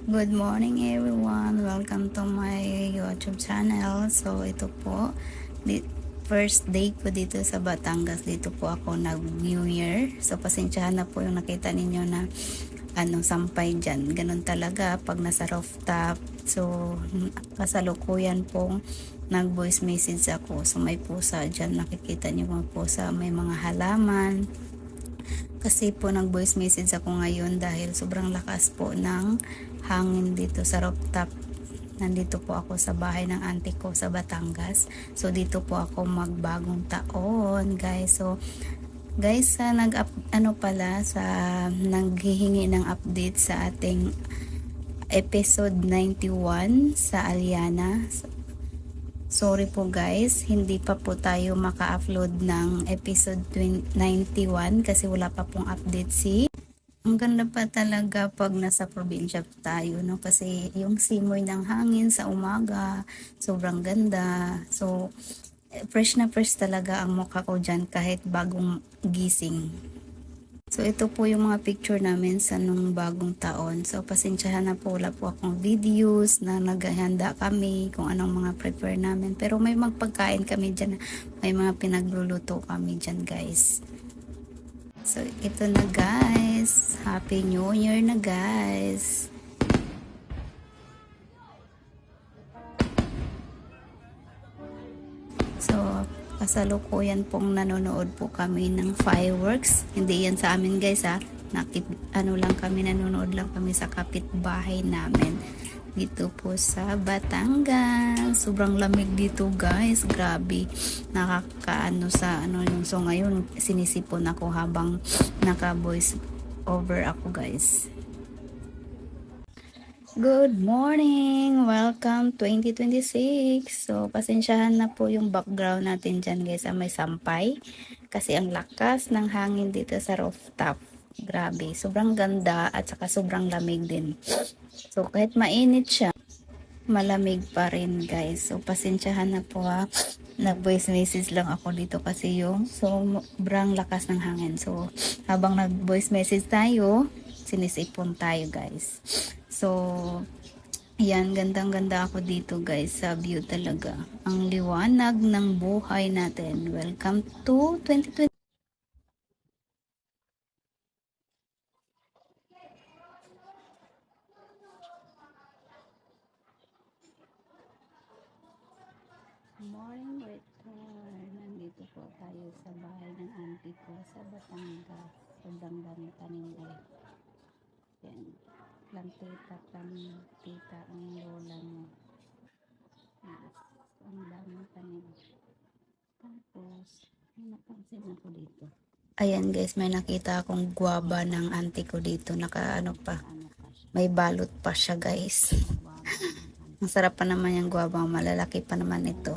Good morning everyone. Welcome to my YouTube channel. So ito po, first day ko dito sa Batangas. Dito po ako nag New Year. So pasensyahan na po yung nakita ninyo na sampay dyan. Ganun talaga pag nasa rooftop. So kasalukuyan pong nag voice message ako. So may pusa dyan. Nakikita niyo mga pusa. May mga halaman. Kasi po nag voice message ako ngayon dahil sobrang lakas po ng hangin dito sa rooftop. Nandito po ako sa bahay ng auntie ko sa Batangas. So dito po ako magbagong taon, guys. So guys, naghihingi ng update sa ating episode 91 sa Aliana. Sorry po guys, hindi pa po tayo maka-upload ng episode 91 kasi wala pa pong update. Ang ganda pa talaga pag nasa probinsya tayo, no? Kasi yung simoy ng hangin sa umaga, sobrang ganda. So, fresh na fresh talaga ang mukha ko dyan kahit bagong gising. So, ito po yung mga picture namin sa nung bagong taon. So, pasensyahan na po, wala po akong videos na naghahanda kami kung anong mga prepare namin. Pero may magpagkain kami dyan. May mga pinagluluto kami dyan, guys. So, ito na, guys. Happy New Year na, guys. So, kasalukuyan pong nanonood po kami ng fireworks. Hindi yan sa amin guys ha. Nanonood lang kami sa kapitbahay namin. Dito po sa Batangas. Sobrang lamig dito guys. Grabe. So ngayon sinisipon ako habang naka-voice over ako guys. Good morning! Welcome 2026! So, pasensyahan na po yung background natin dyan guys. May sampay. Kasi ang lakas ng hangin dito sa rooftop. Grabe. Sobrang ganda at saka sobrang lamig din. So, kahit mainit siya, malamig pa rin guys. So, pasensyahan na po ha. Nag-voice message lang ako dito kasi yung sobrang lakas ng hangin. So, habang nag-voice message tayo, sinisipon tayo guys. So, yan, gandang-ganda ako dito guys sa view talaga. Ang liwanag ng buhay natin. Welcome to 2020. Morning return. Nandito po tayo sa bahay ng auntie ko sa Batangas. Sobrang dami tanim guys. Yan. Lang tita ang lola mo. Yes. Ang daming tanim. Tapos, may napansin ako dito. Ayan guys, may nakita akong guava ng auntie ko dito. May balot pa siya guys. Ang sarap pa naman yung guava. Malalaki pa naman ito.